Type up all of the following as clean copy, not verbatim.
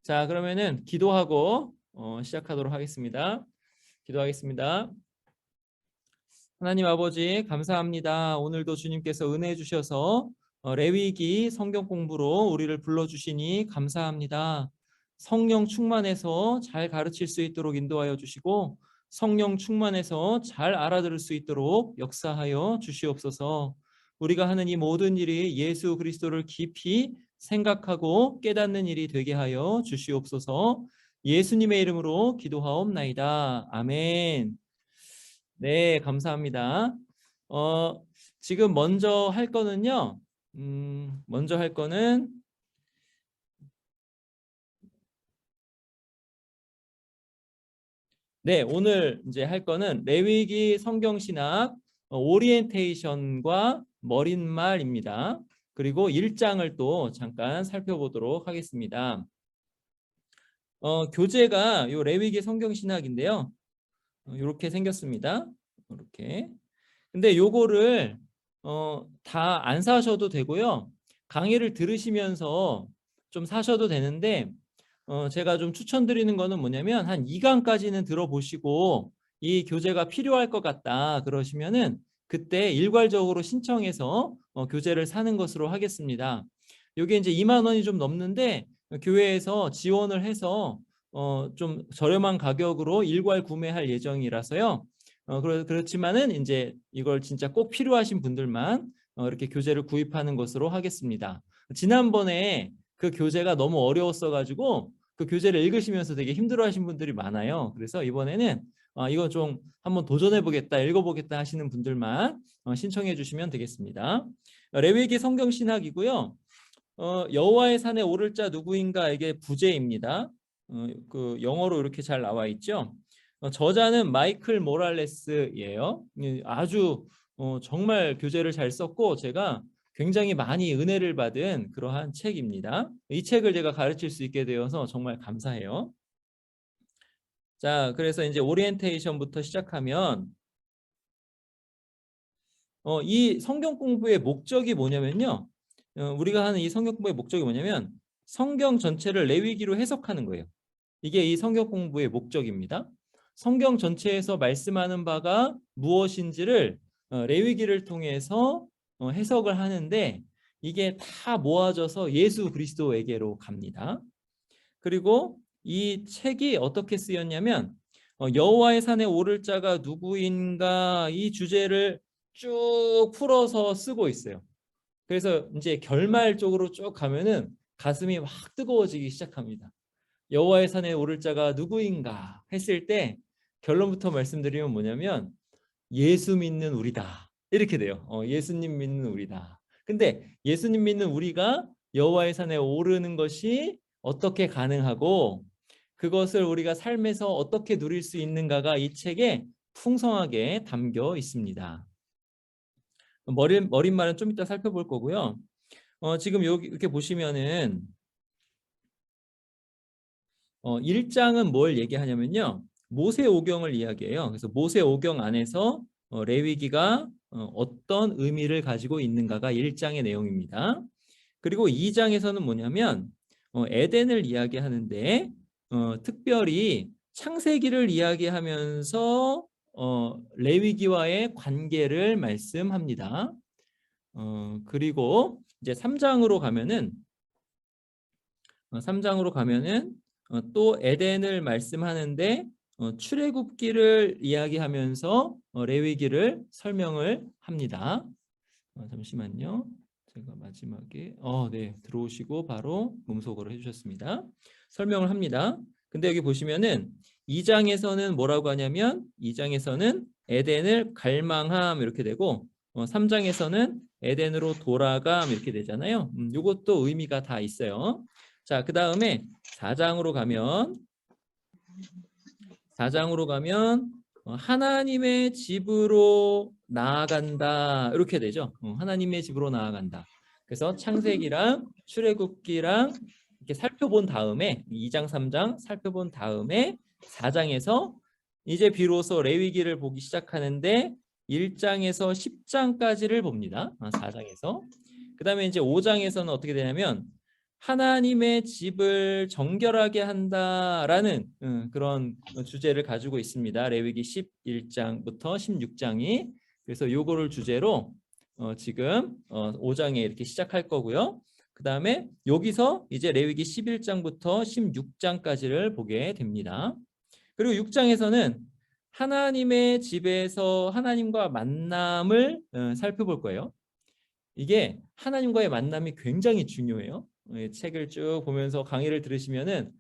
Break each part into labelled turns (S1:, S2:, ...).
S1: 자, 그러면은 기도하고 시작하도록 하겠습니다. 기도하겠습니다. 하나님 아버지 감사합니다. 오늘도 주님께서 은혜 주셔서 레위기 성경 공부로 우리를 불러주시니 감사합니다. 성령 충만해서 잘 가르칠 수 있도록 인도하여 주시고 성령 충만해서 잘 알아들을 수 있도록 역사하여 주시옵소서. 우리가 하는 이 모든 일이 예수 그리스도를 깊이 생각하고 깨닫는 일이 되게 하여 주시옵소서. 예수님의 이름으로 기도하옵나이다. 아멘. 네, 감사합니다. 지금 먼저 할 거는요. 먼저 할 거는 네, 오늘 이제 할 거는 레위기 성경신학 오리엔테이션과 머릿말입니다. 그리고 1장을 또 잠깐 살펴보도록 하겠습니다. 교재가 요 레위기 성경신학인데요. 이렇게 생겼습니다. 이렇게. 근데 요거를 다 안 사셔도 되고요. 강의를 들으시면서 좀 사셔도 되는데 제가 좀 추천드리는 거는 뭐냐면 한 2강까지는 들어보시고 이 교재가 필요할 것 같다 그러시면은 그때 일괄적으로 신청해서 교재를 사는 것으로 하겠습니다. 요게 이제 2만 원이 좀 넘는데 교회에서 지원을 해서 좀 저렴한 가격으로 일괄 구매할 예정이라서요. 그렇지만은 이제 이걸 진짜 꼭 필요하신 분들만 이렇게 교재를 구입하는 것으로 하겠습니다. 지난번에 그 교재가 너무 어려웠어 가지고 그 교재를 읽으시면서 되게 힘들어하신 분들이 많아요. 그래서 이번에는 이거 좀 한번 도전해 보겠다, 읽어보겠다 하시는 분들만 신청해 주시면 되겠습니다. 레위기 성경 신학이고요. 여호와의 산에 오를 자 누구인가 이게 부제입니다. 그 영어로 이렇게 잘 나와 있죠. 저자는 마이클 모랄레스예요. 아주 정말 교재를 잘 썼고 제가 굉장히 많이 은혜를 받은 그러한 책입니다. 이 책을 제가 가르칠 수 있게 되어서 정말 감사해요. 자, 그래서 이제 오리엔테이션부터 시작하면 이 성경 공부의 목적이 뭐냐면요. 우리가 하는 이 성경 공부의 목적이 뭐냐면 성경 전체를 레위기로 해석하는 거예요. 이게 이 성경 공부의 목적입니다. 성경 전체에서 말씀하는 바가 무엇인지를 레위기를 통해서 해석을 하는데 이게 다 모아져서 예수 그리스도에게로 갑니다. 그리고 이 책이 어떻게 쓰였냐면 여호와의 산에 오를 자가 누구인가 이 주제를 쭉 풀어서 쓰고 있어요. 그래서 이제 결말 쪽으로 쭉 가면은 가슴이 막 뜨거워지기 시작합니다. 여호와의 산에 오를 자가 누구인가 했을 때 결론부터 말씀드리면 뭐냐면 예수 믿는 우리다 이렇게 돼요. 예수님 믿는 우리다. 근데 예수님 믿는 우리가 여호와의 산에 오르는 것이 어떻게 가능하고 그것을 우리가 삶에서 어떻게 누릴 수 있는가가 이 책에 풍성하게 담겨 있습니다. 머릿말은 좀 이따 살펴볼 거고요. 지금 여기 이렇게 보시면은 1장은 뭘 얘기하냐면요. 모세오경을 이야기해요. 그래서 모세오경 안에서 레위기가 어떤 의미를 가지고 있는가가 1장의 내용입니다. 그리고 2장에서는 뭐냐면 에덴을 이야기하는데 특별히 창세기를 이야기하면서 레위기와의 관계를 말씀합니다. 그리고 이제 3장으로 가면은 또 에덴을 말씀하는데 출애굽기를 이야기하면서 레위기를 설명을 합니다. 잠시만요. 제가 마지막에 네, 들어오시고 바로 몸속어로 해주셨습니다. 설명을 합니다. 근데 여기 보시면은 2장에서는 뭐라고 하냐면 2장에서는 에덴을 갈망함 이렇게 되고 3장에서는 에덴으로 돌아감 이렇게 되잖아요. 이것도 의미가 다 있어요. 자, 그 다음에 4장으로 가면 하나님의 집으로 나아간다 이렇게 되죠. 하나님의 집으로 나아간다. 그래서 창세기랑 출애굽기랑 이렇게 살펴본 다음에 2장 3장 살펴본 다음에 4장에서 이제 비로소 레위기를 보기 시작하는데 1장에서 10장까지를 봅니다. 4장에서. 그 다음에 이제 5장에서는 어떻게 되냐면 하나님의 집을 정결하게 한다라는 그런 주제를 가지고 있습니다. 레위기 11장부터 16장이. 그래서 요거를 주제로 지금 5장에 이렇게 시작할 거고요. 그 다음에 여기서 이제 레위기 11장부터 16장까지를 보게 됩니다. 그리고 6장에서는 하나님의 집에서 하나님과 만남을 살펴볼 거예요. 이게 하나님과의 만남이 굉장히 중요해요. 책을 쭉 보면서 강의를 들으시면은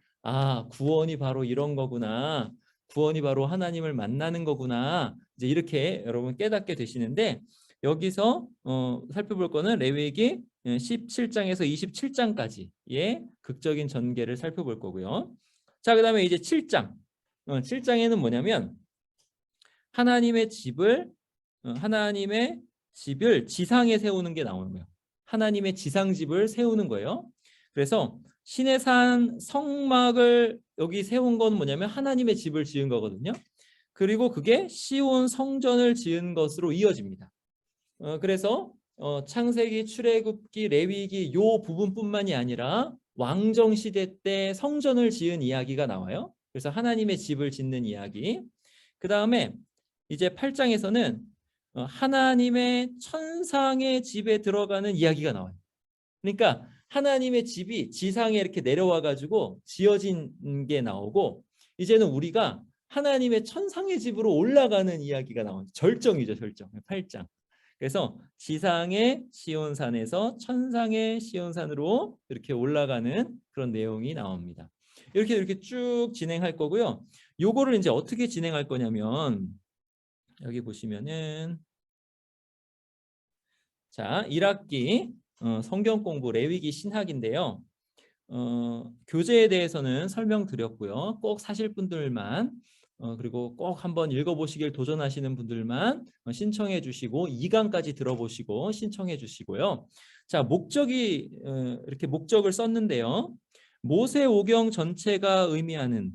S1: 구원이 바로 이런 거구나. 구원이 바로 하나님을 만나는 거구나. 이제 이렇게 여러분 깨닫게 되시는데 여기서 살펴볼 거는 레위기 17장에서 27장까지의 극적인 전개를 살펴볼 거고요. 자, 그다음에 이제 7장. 7장에는 뭐냐면 하나님의 집을 지상에 세우는 게 나오는 거예요. 하나님의 지상집을 세우는 거예요. 그래서 신의 산 성막을 여기 세운 건 뭐냐면 하나님의 집을 지은 거거든요. 그리고 그게 시온 성전을 지은 것으로 이어집니다. 그래서 창세기, 출애굽기, 레위기 요 부분뿐만이 아니라 왕정 시대 때 성전을 지은 이야기가 나와요. 그래서 하나님의 집을 짓는 이야기. 그 다음에 이제 8장에서는 하나님의 천상의 집에 들어가는 이야기가 나와요. 그러니까 하나님의 집이 지상에 이렇게 내려와 가지고 지어진 게 나오고 이제는 우리가 하나님의 천상의 집으로 올라가는 이야기가 나와요. 절정이죠, 절정. 8장. 그래서 지상의 시온산에서 천상의 시온산으로 이렇게 올라가는 그런 내용이 나옵니다. 이렇게 쭉 진행할 거고요. 요거를 이제 어떻게 진행할 거냐면 여기 보시면은 자, 1학기 성경 공부 레위기 신학인데요. 교재에 대해서는 설명드렸고요. 꼭 사실 분들만 그리고 꼭 한번 읽어보시길 도전하시는 분들만 신청해 주시고 2강까지 들어보시고 신청해 주시고요. 자, 이렇게 목적을 썼는데요. 모세오경 전체가 의미하는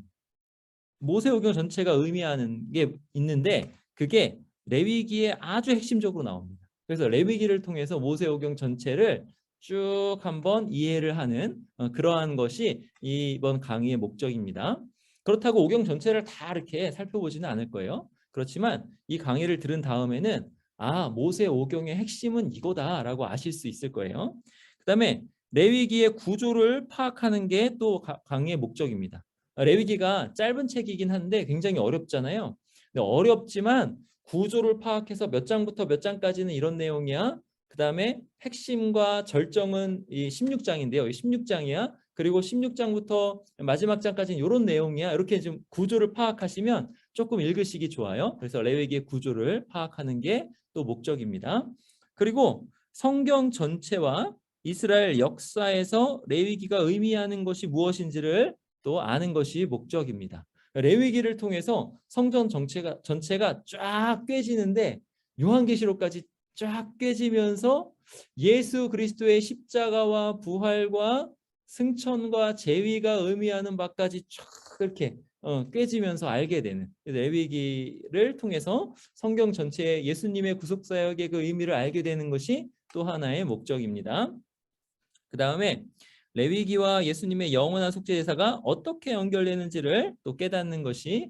S1: 게 있는데 그게 레위기에 아주 핵심적으로 나옵니다. 그래서 레위기를 통해서 모세오경 전체를 쭉 한번 이해를 하는 그러한 것이 이번 강의의 목적입니다. 그렇다고 오경 전체를 다 이렇게 살펴보지는 않을 거예요. 그렇지만 이 강의를 들은 다음에는 모세오경의 핵심은 이거다라고 아실 수 있을 거예요. 그 다음에 레위기의 구조를 파악하는 게 또 강의의 목적입니다. 레위기가 짧은 책이긴 한데 굉장히 어렵잖아요. 근데 어렵지만 구조를 파악해서 몇 장부터 몇 장까지는 이런 내용이야. 그 다음에 핵심과 절정은 이 16장인데요. 이 16장이야. 그리고 16장부터 마지막 장까지는 이런 내용이야. 이렇게 좀 구조를 파악하시면 조금 읽으시기 좋아요. 그래서 레위기의 구조를 파악하는 게 또 목적입니다. 그리고 성경 전체와 이스라엘 역사에서 레위기가 의미하는 것이 무엇인지를 또 아는 것이 목적입니다. 레위기를 통해서 성전 전체가 쫙 꿰지는데 요한계시록까지 쫙 꿰지면서 예수 그리스도의 십자가와 부활과 승천과 재위가 의미하는 바까지 쫙 이렇게 꿰지면서 알게 되는 레위기를 통해서 성경 전체의 예수님의 구속사역의 그 의미를 알게 되는 것이 또 하나의 목적입니다. 그 다음에 레위기와 예수님의 영원한 속죄제사가 어떻게 연결되는지를 또 깨닫는 것이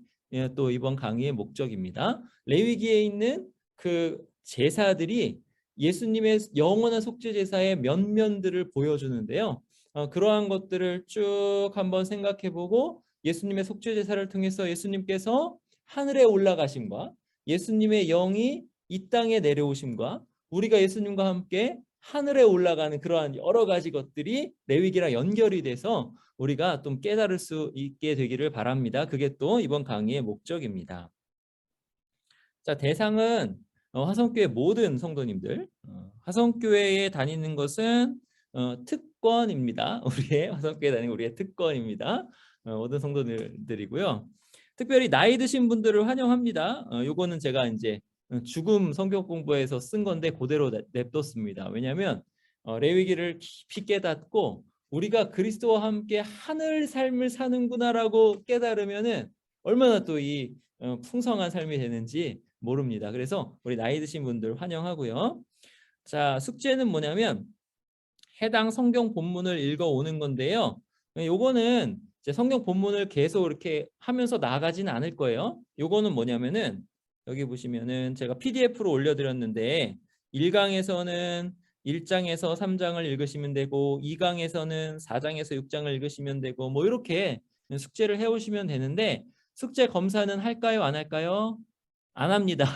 S1: 또 이번 강의의 목적입니다. 레위기에 있는 그 제사들이 예수님의 영원한 속죄제사의 면면들을 보여주는데요. 그러한 것들을 쭉 한번 생각해보고 예수님의 속죄제사를 통해서 예수님께서 하늘에 올라가심과 예수님의 영이 이 땅에 내려오심과 우리가 예수님과 함께 하늘에 올라가는 그러한 여러 가지 것들이 레위기랑 연결이 돼서 우리가 좀 깨달을 수 있게 되기를 바랍니다. 그게 또 이번 강의의 목적입니다. 자, 대상은 화성교회 모든 성도님들. 화성교회에 다니는 것은 특권입니다. 우리의 화성교회 다니는 우리의 특권입니다. 모든 성도들이고요. 특별히 나이 드신 분들을 환영합니다. 요거는 제가 이제 죽음 성경 공부에서 쓴 건데 그대로 냅뒀습니다. 왜냐하면 레위기를 깊이 깨닫고 우리가 그리스도와 함께 하늘 삶을 사는구나라고 깨달으면은 얼마나 또 이 풍성한 삶이 되는지 모릅니다. 그래서 우리 나이 드신 분들 환영하고요. 자, 숙제는 뭐냐면 해당 성경 본문을 읽어오는 건데요. 요거는 이제 성경 본문을 계속 이렇게 하면서 나가지는 않을 거예요. 요거는 뭐냐면은 여기 보시면은 제가 PDF로 올려드렸는데 1강에서는 1장에서 3장을 읽으시면 되고 2강에서는 4장에서 6장을 읽으시면 되고 뭐 이렇게 숙제를 해오시면 되는데 숙제 검사는 할까요? 안 할까요? 안 합니다.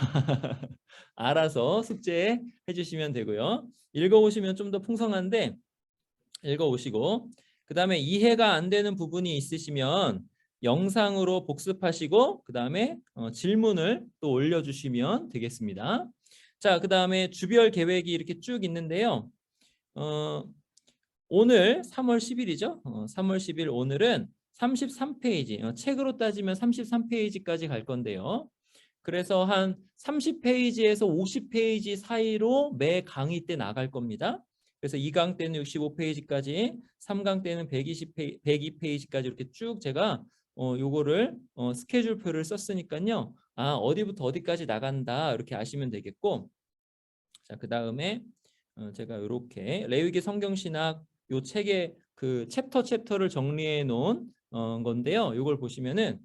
S1: 알아서 숙제 해주시면 되고요. 읽어오시면 좀 더 풍성한데 읽어오시고 그 다음에 이해가 안 되는 부분이 있으시면 영상으로 복습하시고 그 다음에 질문을 또 올려주시면 되겠습니다. 자, 그 다음에 주별 계획이 이렇게 쭉 있는데요. 오늘 3월 10일이죠. 3월 10일 오늘은 33페이지, 책으로 따지면 33페이지까지 갈 건데요. 그래서 한 30페이지에서 50페이지 사이로 매 강의 때 나갈 겁니다. 그래서 2강 때는 65페이지까지, 3강 때는 102페이지까지 이렇게 쭉 제가 요거를 스케줄표를 썼으니까요. 아, 어디부터 어디까지 나간다 이렇게 아시면 되겠고, 자, 그 다음에 제가 이렇게 레위기 성경신학 요 책의 그 챕터를 정리해 놓은 건데요. 이걸 보시면은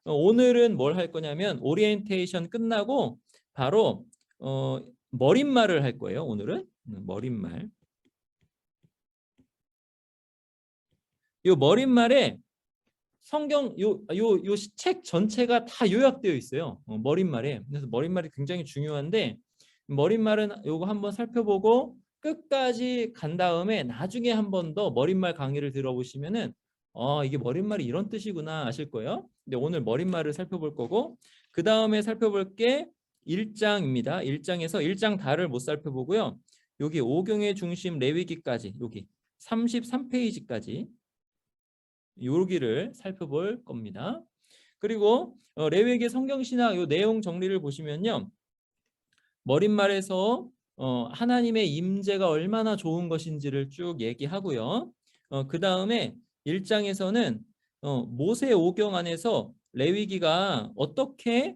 S1: 오늘은 뭘 할 거냐면 오리엔테이션 끝나고 바로 머릿말을 할 거예요. 오늘은 머릿말. 요 머릿말에 성경 요 책 전체가 다 요약되어 있어요. 머릿말에. 그래서 머릿말이 굉장히 중요한데 머릿말은 요거 한번 살펴보고 끝까지 간 다음에 나중에 한 번 더 머릿말 강의를 들어보시면은 이게 머릿말이 이런 뜻이구나 아실 거예요. 근데 오늘 머릿말을 살펴볼 거고 그 다음에 살펴볼 게 1장입니다. 1장에서 1장 다를 못 살펴보고요. 여기 오경의 중심 레위기까지 여기 33페이지까지 여기를 살펴볼 겁니다. 그리고 레위기 성경신학 요 내용 정리를 보시면요. 머릿말에서 하나님의 임재가 얼마나 좋은 것인지를 쭉 얘기하고요. 그 다음에 1장에서는 모세 오경 안에서 레위기가 어떻게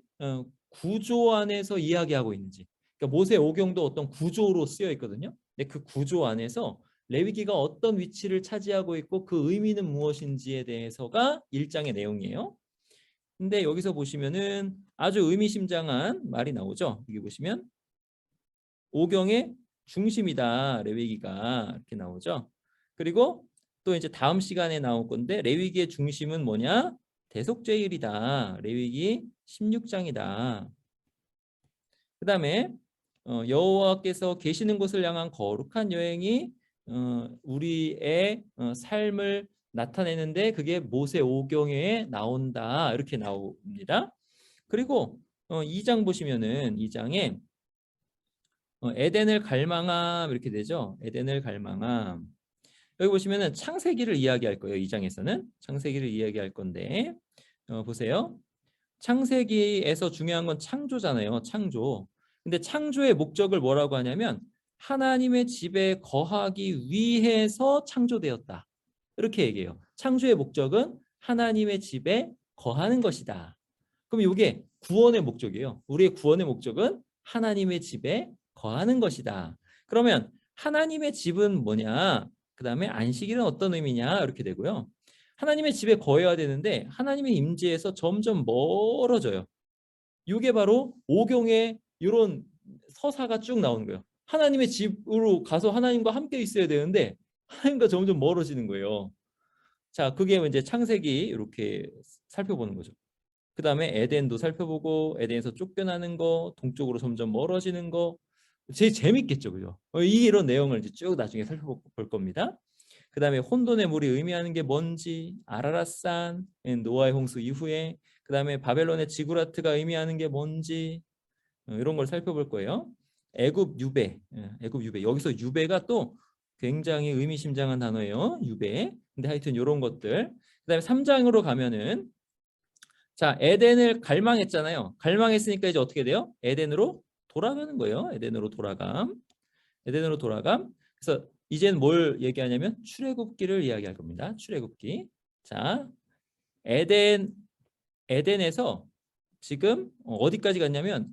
S1: 구조 안에서 이야기하고 있는지. 그러니까 모세 오경도 어떤 구조로 쓰여 있거든요. 근데 그 구조 안에서 레위기가 어떤 위치를 차지하고 있고 그 의미는 무엇인지에 대해서가 1장의 내용이에요. 근데 여기서 보시면은 아주 의미심장한 말이 나오죠. 여기 보시면 오경의 중심이다. 레위기가 이렇게 나오죠. 그리고 또 이제 다음 시간에 나올 건데 레위기의 중심은 뭐냐? 대속죄일이다. 레위기 16장이다. 그 다음에 여호와께서 계시는 곳을 향한 거룩한 여행이 우리의 삶을 나타내는데 그게 모세 오경에 나온다. 이렇게 나옵니다. 그리고 2장 보시면은 2장에 에덴을 갈망함 이렇게 되죠. 에덴을 갈망함. 여기 보시면은 창세기를 이야기할 거예요. 2장에서는 창세기를 이야기할 건데 보세요. 창세기에서 중요한 건 창조잖아요. 창조. 근데 창조의 목적을 뭐라고 하냐면 하나님의 집에 거하기 위해서 창조되었다. 이렇게 얘기해요. 창조의 목적은 하나님의 집에 거하는 것이다. 그럼 이게 구원의 목적이에요. 우리의 구원의 목적은 하나님의 집에 거하는 것이다. 그러면 하나님의 집은 뭐냐? 그 다음에 안식일은 어떤 의미냐? 이렇게 되고요. 하나님의 집에 거해야 되는데 하나님의 임재에서 점점 멀어져요. 이게 바로 오경에 이런 서사가 쭉 나오는 거예요. 하나님의 집으로 가서 하나님과 함께 있어야 되는데 하나님과 점점 멀어지는 거예요. 자, 그게 이제 창세기 이렇게 살펴보는 거죠. 그 다음에 에덴도 살펴보고 에덴에서 쫓겨나는 거, 동쪽으로 점점 멀어지는 거 제일 재밌겠죠, 그죠? 이런 내용을 이제 쭉 나중에 살펴볼 겁니다. 그 다음에 혼돈의 물이 의미하는 게 뭔지, 아라랏산, 노아의 홍수 이후에 그 다음에 바벨론의 지구라트가 의미하는 게 뭔지 이런 걸 살펴볼 거예요. 애굽 유배, 애굽 유배. 여기서 유배가 또 굉장히 의미심장한 단어예요. 유배. 근데 하여튼 이런 것들. 그 다음에 3장으로 가면은 자, 에덴을 갈망했잖아요. 갈망했으니까 이제 어떻게 돼요? 에덴으로 돌아가는 거예요. 에덴으로 돌아감. 에덴으로 돌아감. 그래서 이제는 뭘 얘기하냐면 출애굽기를 이야기할 겁니다. 출애굽기. 자, 에덴에서 지금 어디까지 갔냐면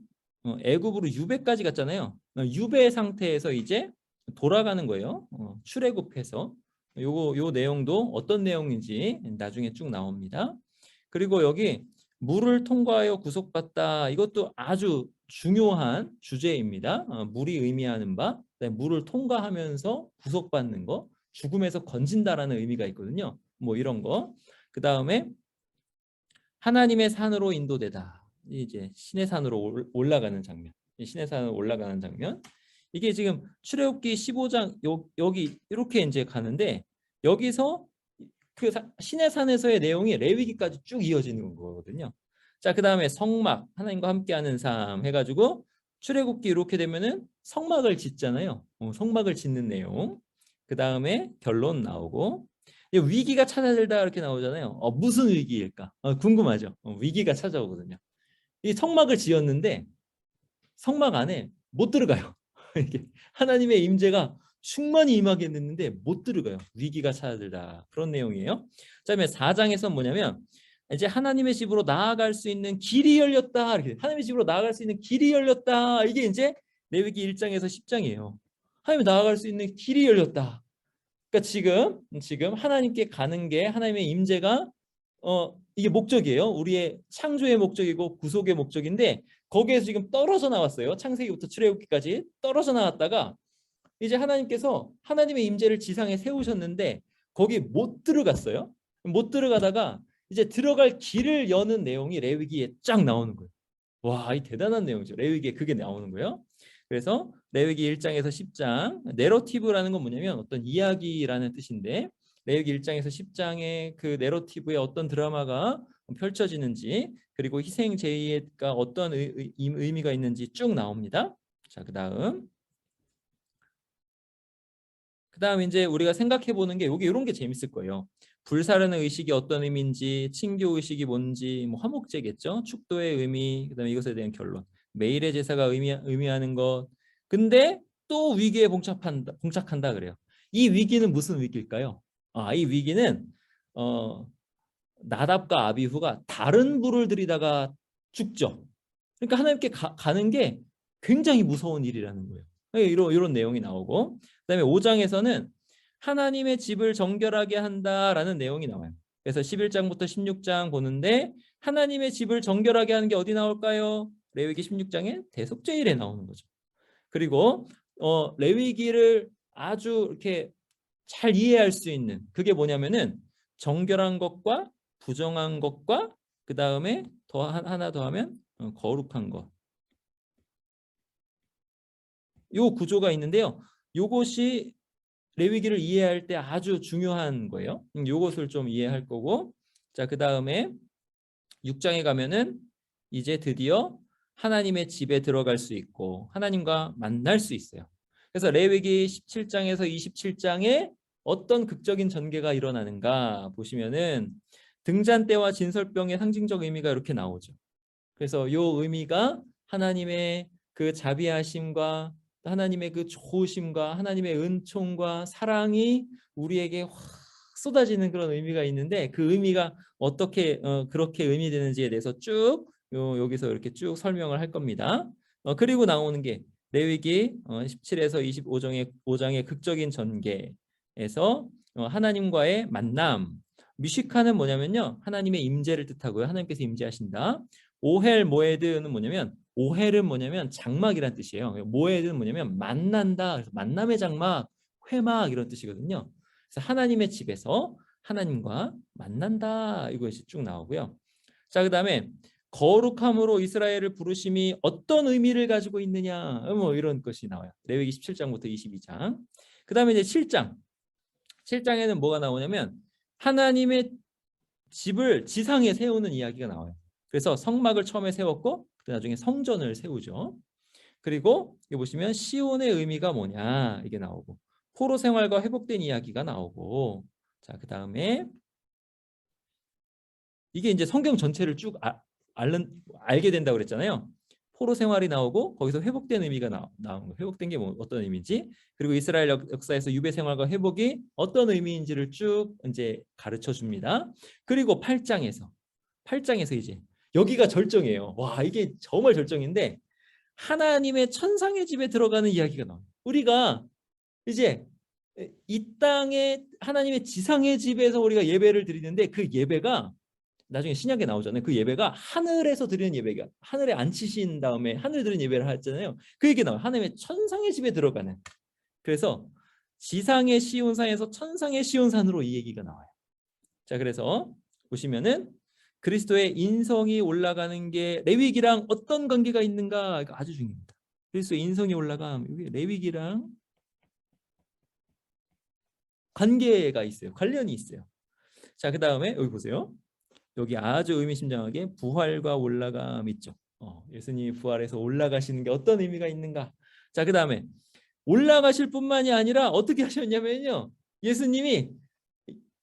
S1: 애굽으로 유배까지 갔잖아요. 유배 상태에서 이제 돌아가는 거예요. 출애굽해서 요 내용도 어떤 내용인지 나중에 쭉 나옵니다. 그리고 여기 물을 통과하여 구속받다, 이것도 아주 중요한 주제입니다. 물이 의미하는 바, 물을 통과하면서 구속받는 거, 죽음에서 건진다라는 의미가 있거든요. 뭐 이런 거. 그 다음에 하나님의 산으로 인도되다. 이제 신의 산으로 올라가는 장면. 신의 산으로 올라가는 장면. 이게 지금 출애굽기 15장 여기 이렇게 이제 가는데, 여기서 그 신의 산에서의 내용이 레위기까지 쭉 이어지는 거거든요. 자, 그 다음에 성막, 하나님과 함께하는 삶 해가지고 출애굽기 이렇게 되면은 성막을 짓잖아요. 성막을 짓는 내용. 그 다음에 결론 나오고, 위기가 찾아들다 이렇게 나오잖아요. 무슨 위기일까? 궁금하죠. 위기가 찾아오거든요. 이 성막을 지었는데 성막 안에 못 들어가요. 이게 하나님의 임재가 충만히 임하게 됐는데 못 들어가요. 위기가 찾아들다. 그런 내용이에요. 그다음에 4장에서 뭐냐면 이제 하나님의 집으로 나아갈 수 있는 길이 열렸다. 이렇게 하나님의 집으로 나아갈 수 있는 길이 열렸다. 이게 이제 레위기 1장에서 10장이에요. 하나님 나아갈 수 있는 길이 열렸다. 그러니까 지금 하나님께 가는 게 하나님의 임재가 이게 목적이에요. 우리의 창조의 목적이고 구속의 목적인데 거기에서 지금 떨어져 나왔어요. 창세기부터 출애굽기까지 떨어져 나왔다가 이제 하나님께서 하나님의 임재를 지상에 세우셨는데 거기 못 들어갔어요. 못 들어가다가 이제 들어갈 길을 여는 내용이 레위기에 쫙 나오는 거예요. 와, 이 대단한 내용이죠. 레위기에 그게 나오는 거예요. 그래서 레위기 1장에서 10장, 내러티브라는 건 뭐냐면 어떤 이야기라는 뜻인데, 레위기 1장에서 10장의 그 내러티브에 어떤 드라마가 펼쳐지는지, 그리고 희생 제의가 어떤 의미가 있는지 쭉 나옵니다. 자, 그다음 이제 우리가 생각해 보는 게 여기 이런 게 재밌을 거예요. 불사르는 의식이 어떤 의미인지, 친교 의식이 뭔지, 뭐 화목제겠죠. 축도의 의미, 그다음에 이것에 대한 결론. 매일의 제사가 의미하는 것. 근데 또 위기에 봉착한다 그래요. 이 위기는 무슨 위기일까요? 이 위기는 나답과 아비후가 다른 불을 들이다가 죽죠. 그러니까 하나님께 가는 게 굉장히 무서운 일이라는 거예요. 이런 내용이 나오고, 그다음에 5장에서는 하나님의 집을 정결하게 한다라는 내용이 나와요. 그래서 11장부터 16장 보는데 하나님의 집을 정결하게 하는 게 어디 나올까요? 레위기 16장에 대속죄일에 나오는 거죠. 그리고 레위기를 아주 이렇게 잘 이해할 수 있는 그게 뭐냐면은 정결한 것과 부정한 것과 그 다음에 하나 더 하면 거룩한 것. 요 구조가 있는데요. 요것이 레위기를 이해할 때 아주 중요한 거예요. 요것을 좀 이해할 거고, 자, 그 다음에 6장에 가면은 이제 드디어 하나님의 집에 들어갈 수 있고 하나님과 만날 수 있어요. 그래서 레위기 17장에서 27장에 어떤 극적인 전개가 일어나는가 보시면은 등잔 때와 진설병의 상징적 의미가 이렇게 나오죠. 그래서 요 의미가 하나님의 그 자비하심과 하나님의 그 좋으심과 하나님의 은총과 사랑이 우리에게 확 쏟아지는 그런 의미가 있는데, 그 의미가 어떻게 그렇게 의미되는지에 대해서 쭉 여기서 이렇게 쭉 설명을 할 겁니다. 그리고 나오는 게 레위기 17에서 25장의 극적인 전개에서 하나님과의 만남. 뮤시카는 뭐냐면요, 하나님의 임재를 뜻하고요. 하나님께서 임재하신다. 오헬 모에드는 뭐냐면, 오헬은 뭐냐면 장막이란 뜻이에요. 모에드는 뭐냐면 만난다. 그래서 만남의 장막, 회막 이런 뜻이거든요. 그래서 하나님의 집에서 하나님과 만난다, 이것이 쭉 나오고요. 자, 그다음에 거룩함으로 이스라엘을 부르심이 어떤 의미를 가지고 있느냐, 뭐 이런 것이 나와요. 레위기 17장부터 22장. 그다음에 이제 7장에는 뭐가 나오냐면 하나님의 집을 지상에 세우는 이야기가 나와요. 그래서 성막을 처음에 세웠고 나중에 성전을 세우죠. 그리고 여기 보시면 시온의 의미가 뭐냐, 이게 나오고 포로 생활과 회복된 이야기가 나오고, 자, 그 다음에 이게 이제 성경 전체를 쭉 알게 된다고 그랬잖아요. 포로 생활이 나오고 거기서 회복된 의미가 나온 거. 회복된 게 뭐 어떤 의미인지, 그리고 이스라엘 역사에서 유배 생활과 회복이 어떤 의미인지를 쭉 이제 가르쳐 줍니다. 그리고 8장에서 이제 여기가 절정이에요. 와, 이게 정말 절정인데 하나님의 천상의 집에 들어가는 이야기가 나와요. 우리가 이제 이 땅에 하나님의 지상의 집에서 우리가 예배를 드리는데 그 예배가 나중에 신약에 나오잖아요. 그 예배가 하늘에서 드리는 예배가 하늘에 앉히신 다음에 하늘 드리는 예배를 하잖아요. 그 얘기 나와요. 하나님의 천상의 집에 들어가는. 그래서 지상의 시온산에서 천상의 시온산으로 이 얘기가 나와요. 자, 그래서 보시면은 그리스도의 인성이 올라가는 게 레위기랑 어떤 관계가 있는가 아주 중요합니다. 그리스도의 인성이 올라감 여기 레위기랑 관계가 있어요. 관련이 있어요. 자, 그 다음에 여기 보세요. 여기 아주 의미심장하게 부활과 올라감 있죠. 예수님이 부활해서 올라가시는 게 어떤 의미가 있는가. 자, 그 다음에 올라가실 뿐만이 아니라 어떻게 하셨냐면요. 예수님이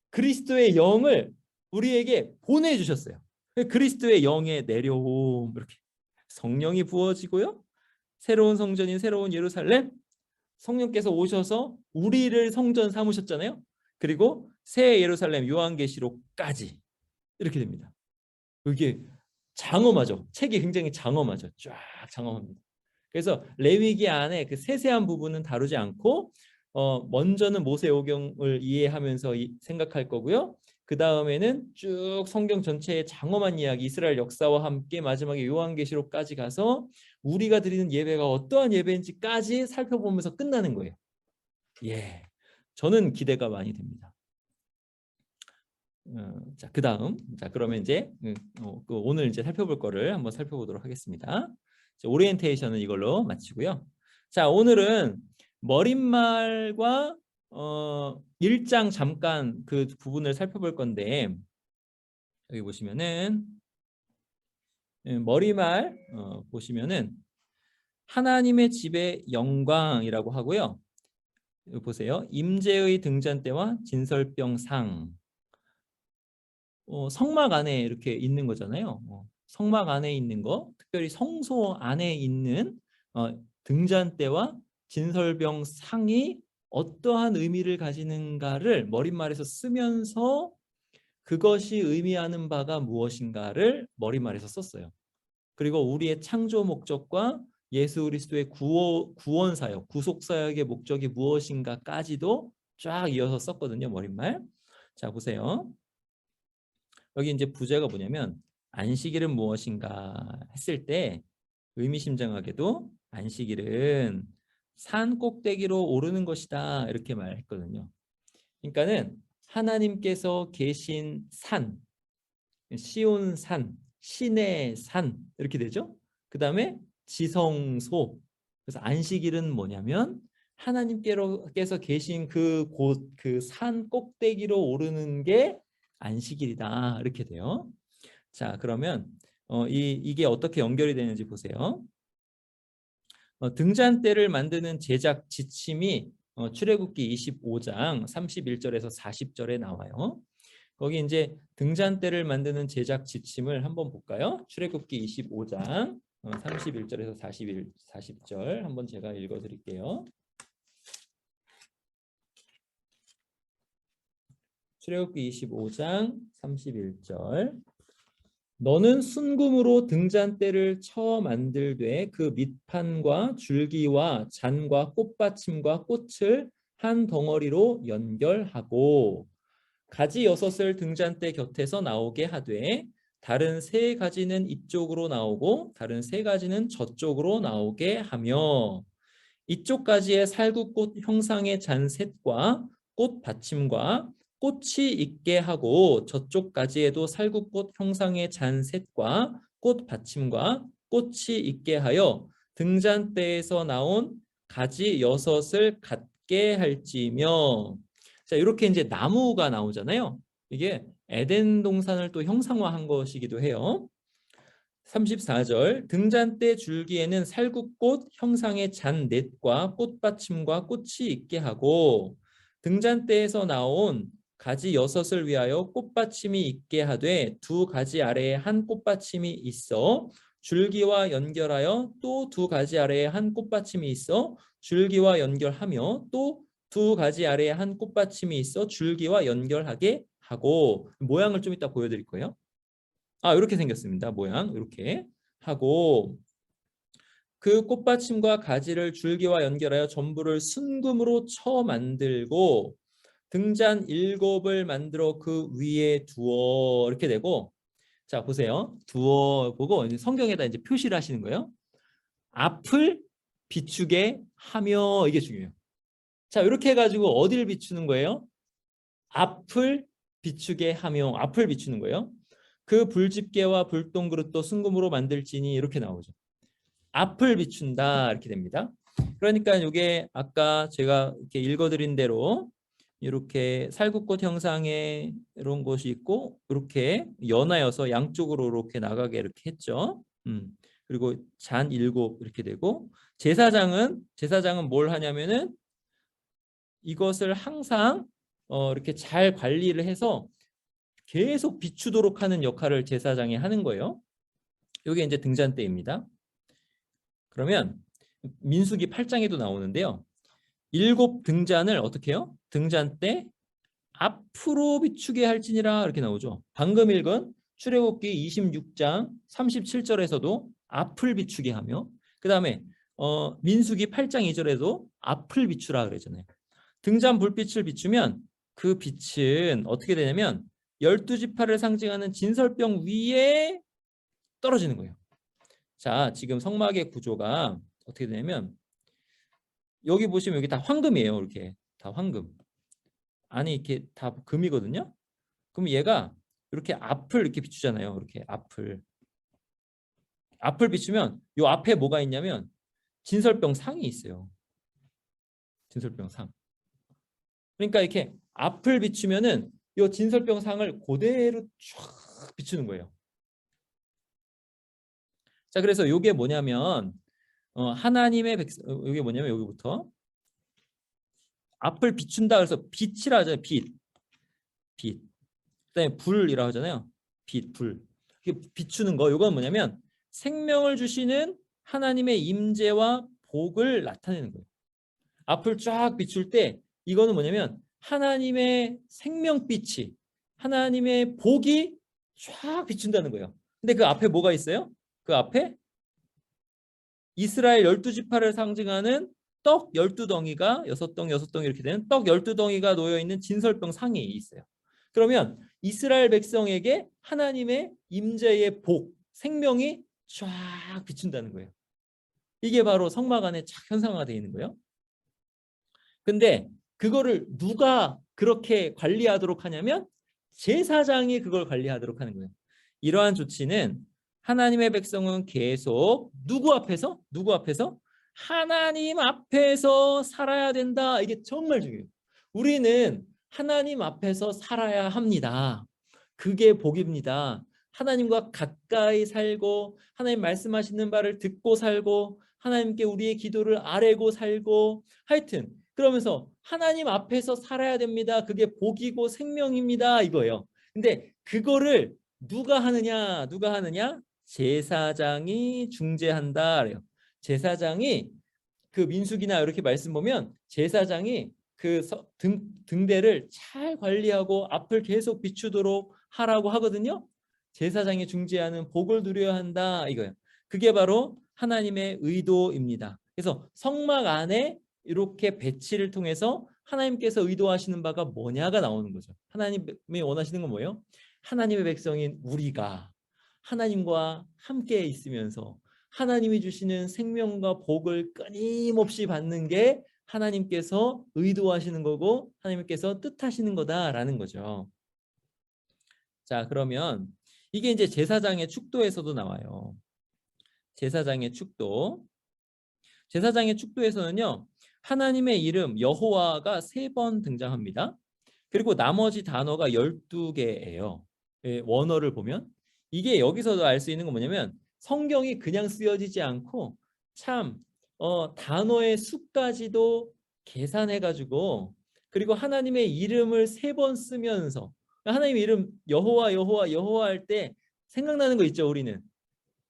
S1: 그리스도의 영을 우리에게 보내주셨어요. 그리스도의 영의 내려옴 이렇게 성령이 부어지고요. 새로운 성전인 새로운 예루살렘 성령께서 오셔서 우리를 성전 삼으셨잖아요. 그리고 새 예루살렘 요한계시록까지 이렇게 됩니다. 이게 장엄하죠. 책이 굉장히 장엄하죠. 쫙 장엄합니다. 그래서 레위기 안에 그 세세한 부분은 다루지 않고 먼저는 모세오경을 이해하면서 생각할 거고요. 그 다음에는 쭉 성경 전체의 장엄한 이야기 이스라엘 역사와 함께 마지막에 요한계시록까지 가서 우리가 드리는 예배가 어떠한 예배인지까지 살펴보면서 끝나는 거예요. 예, 저는 기대가 많이 됩니다. 자, 그다음 자 그러면 이제 오늘 이제 살펴볼 거를 한번 살펴보도록 하겠습니다. 자, 오리엔테이션은 이걸로 마치고요. 자, 오늘은 머릿말과 1장 잠깐 그 부분을 살펴볼 건데 여기 보시면은 머리말 보시면은 하나님의 집의 영광이라고 하고요. 여기 보세요. 임재의 등잔 때와 진설병상 성막 안에 이렇게 있는 거잖아요. 성막 안에 있는 거, 특별히 성소 안에 있는 등잔대와 진설병 상이 어떠한 의미를 가지는가를 머릿말에서 쓰면서 그것이 의미하는 바가 무엇인가를 머릿말에서 썼어요. 그리고 우리의 창조 목적과 예수 그리스도의 구원 사역, 구속 사역의 목적이 무엇인가까지도 쫙 이어서 썼거든요. 머릿말. 자, 보세요. 여기 이제 부제가 뭐냐면 안식일은 무엇인가 했을 때 의미심장하게도 안식일은 산 꼭대기로 오르는 것이다 이렇게 말했거든요. 그러니까는 하나님께서 계신 산, 시온산, 신의 산 이렇게 되죠. 그 다음에 지성소. 그래서 안식일은 뭐냐면 하나님께서 계신 그 곳, 그 산 꼭대기로 오르는 게 안식일이다 이렇게 돼요. 자, 그러면 이게 어떻게 연결이 되는지 보세요. 등잔대를 만드는 제작 지침이 출애굽기 25장 31절에서 40절에 나와요. 거기 이제 등잔대를 만드는 제작 지침을 한번 볼까요? 출애굽기 25장 31절에서 40절 한번 제가 읽어 드릴게요. 출애굽기 25장 31절 너는 순금으로 등잔대를 쳐 만들되 그 밑판과 줄기와 잔과 꽃받침과 꽃을 한 덩어리로 연결하고 가지 6을 등잔대 곁에서 나오게 하되 다른 3가지는 이쪽으로 나오고 다른 3가지는 저쪽으로 나오게 하며 이쪽 가지에 살구꽃 형상의 잔셋과 꽃 받침과 꽃이 있게 하고 저쪽 가지에도 살구꽃 형상의 잔셋과 꽃 받침과 꽃이 있게 하여 등잔대에서 나온 가지 6을 갖게 할지며. 자, 이렇게 이제 나무가 나오잖아요. 이게 에덴 동산을 또 형상화한 것이기도 해요. 34절 등잔대 줄기에는 살구꽃 형상의 잔넷과 꽃받침과 꽃이 있게 하고 등잔대에서 나온 가지 6을 위하여 꽃받침이 있게 하되 2가지 아래에 한 꽃받침이 있어 줄기와 연결하여 또 2가지 아래에 한 꽃받침이 있어 줄기와 연결하며 또 2가지 아래에 한 꽃받침이 있어 줄기와 연결하게 하고 모양을 좀 이따 보여드릴 거예요. 이렇게 생겼습니다. 모양 이렇게 하고 그 꽃받침과 가지를 줄기와 연결하여 전부를 순금으로 쳐 만들고 등잔 7을 만들어 그 위에 두어 이렇게 되고 자 보세요. 두어 보고 이제 성경에다 이제 표시를 하시는 거예요. 앞을 비추게 하며 이게 중요해요. 자 이렇게 해가지고 어디를 비추는 거예요? 앞을 비추게 하며 앞을 비추는 거예요. 그 불집게와 불똥그릇도 순금으로 만들지니 이렇게 나오죠. 앞을 비춘다 이렇게 됩니다. 그러니까 이게 아까 제가 이렇게 읽어드린 대로 이렇게 살구꽃 형상의 이런 것이 있고 이렇게 연하여서 양쪽으로 이렇게 나가게 이렇게 했죠. 그리고 잔 7 이렇게 되고 제사장은 뭘 하냐면은 이것을 항상 이렇게 잘 관리를 해서 계속 비추도록 하는 역할을 제사장이 하는 거예요. 이게 이제 등잔대입니다. 그러면 민수기 8장에도 나오는데요. 7 등잔을 어떻게 해요? 등잔대 앞으로 비추게 할지니라 이렇게 나오죠. 방금 읽은 출애굽기 26장 37절에서도 앞을 비추게 하며 그 다음에 민수기 8장 2절에도 앞을 비추라 그러잖아요. 등잔 불빛을 비추면 그 빛은 어떻게 되냐면 12지파를 상징하는 진설병 위에 떨어지는 거예요. 자, 지금 성막의 구조가 어떻게 되냐면 여기 보시면 여기 다 황금이에요. 이렇게 다 황금. 안에 이렇게 다 금이거든요. 그럼 얘가 이렇게 앞을 이렇게 비추잖아요. 이렇게 앞을 비추면 요 앞에 뭐가 있냐면 진설병 상이 있어요. 진설병 상. 그러니까 이렇게 앞을 비추면은 요 진설병 상을 그대로 쫙 비추는 거예요. 자, 그래서 요게 뭐냐면 하나님의 백성 요게 뭐냐면 여기부터 앞을 비춘다 그래서 빛이라 하잖아요. 빛. 그다음에 불이라고 하잖아요. 불. 비추는 거. 요건 뭐냐면 생명을 주시는 하나님의 임재와 복을 나타내는 거예요. 앞을 쫙 비출 때 이거는 뭐냐면 하나님의 생명빛이 하나님의 복이 쫙 비춘다는 거예요. 근데 그 앞에 뭐가 있어요? 그 앞에 이스라엘 12지파를 상징하는 떡 12덩이가 6덩이 이렇게 되는 떡 12덩이가 놓여있는 진설병 상이 있어요. 그러면 이스라엘 백성에게 하나님의 임재의 복, 생명이 쫙 비춘다는 거예요. 이게 바로 성막 안에 쫙 현상화되어 있는 거예요. 근데 그거를 누가 그렇게 관리하도록 하냐면 제사장이 그걸 관리하도록 하는 거예요. 이러한 조치는 하나님의 백성은 계속 누구 앞에서? 하나님 앞에서 살아야 된다. 이게 정말 중요해요. 우리는 하나님 앞에서 살아야 합니다. 그게 복입니다. 하나님과 가까이 살고 하나님 말씀하시는 바를 듣고 살고 하나님께 우리의 기도를 아뢰고 살고 하여튼 그러면서 하나님 앞에서 살아야 됩니다. 그게 복이고 생명입니다. 이거예요. 근데 그거를 누가 하느냐? 제사장이 중재한다. 그래요. 제사장이 그 민수기나 이렇게 말씀 보면 제사장이 그 등대를 잘 관리하고 앞을 계속 비추도록 하라고 하거든요. 제사장이 중재하는 복을 누려야 한다. 이거예요. 그게 바로 하나님의 의도입니다. 그래서 성막 안에 이렇게 배치를 통해서 하나님께서 의도하시는 바가 뭐냐가 나오는 거죠. 하나님이 원하시는 건 뭐예요? 하나님의 백성인 우리가 하나님과 함께 있으면서 하나님이 주시는 생명과 복을 끊임없이 받는 게 하나님께서 의도하시는 거고 하나님께서 뜻하시는 거다라는 거죠. 자, 그러면 이게 이제 제사장의 축도에서도 나와요. 제사장의 축도에서는요. 하나님의 이름 여호와가 3번 등장합니다. 그리고 나머지 단어가 12개예요. 원어를 보면 이게 여기서도 알 수 있는 건 뭐냐면 성경이 그냥 쓰여지지 않고 참 단어의 수까지도 계산해가지고 그리고 하나님의 이름을 3번 쓰면서 하나님의 이름 여호와 할 때 생각나는 거 있죠. 우리는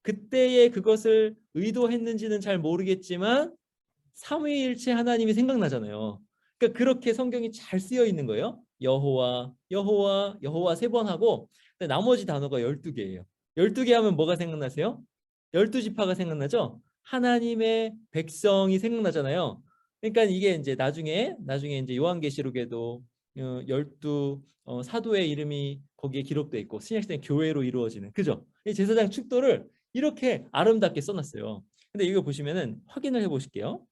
S1: 그때에 그것을 의도했는지는 잘 모르겠지만 삼위일체 하나님이 생각나잖아요. 그러니까 그렇게 성경이 잘 쓰여 있는 거예요. 여호와 3번 하고 나머지 단어가 12개예요. 12개 하면 뭐가 생각나세요? 12지파가 생각나죠? 하나님의 백성이 생각나잖아요. 그러니까 이게 이제 나중에 이제 요한계시록에도 12 사도의 이름이 거기에 기록돼 있고 신약시대 교회로 이루어지는 그죠? 이 제사장 축도를 이렇게 아름답게 써놨어요. 근데 이거 보시면은 확인을 해보실게요.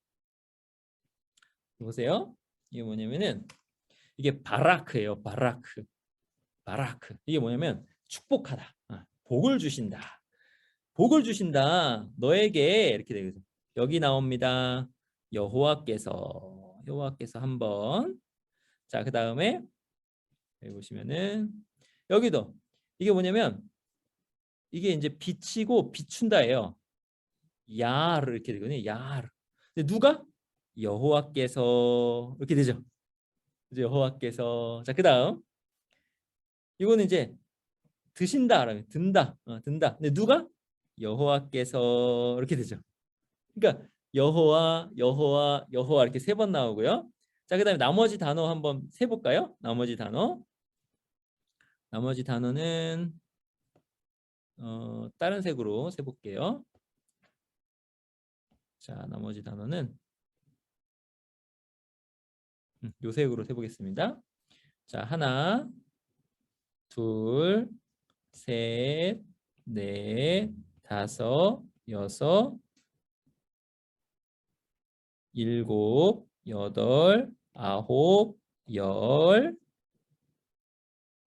S1: 보세요. 이게 뭐냐면은 이게 바라크예요. 바라크. 이게 뭐냐면 축복하다. 복을 주신다. 복을 주신다. 너에게 이렇게 되죠. 여기 나옵니다. 여호와께서 한번. 자, 그다음에 여기 보시면은 여기도 이게 뭐냐면 이게 이제 비치고 비춘다예요. 야르 이렇게 되거든요. 야르. 근데 누가? 여호와께서 이렇게 되죠. 이제 여호와께서. 자, 그다음 이거는 이제 드신다, 든다, 든다. 근데 누가? 여호와께서 이렇게 되죠. 그러니까 여호와 이렇게 3번 나오고요. 자, 그다음에 나머지 단어 한번 세볼까요? 나머지 단어는 다른 색으로 세볼게요. 자, 나머지 단어는 요 색으로 세보겠습니다. 자, 하나, 둘, 셋, 넷, 다섯, 여섯, 일곱, 여덟, 아홉, 열,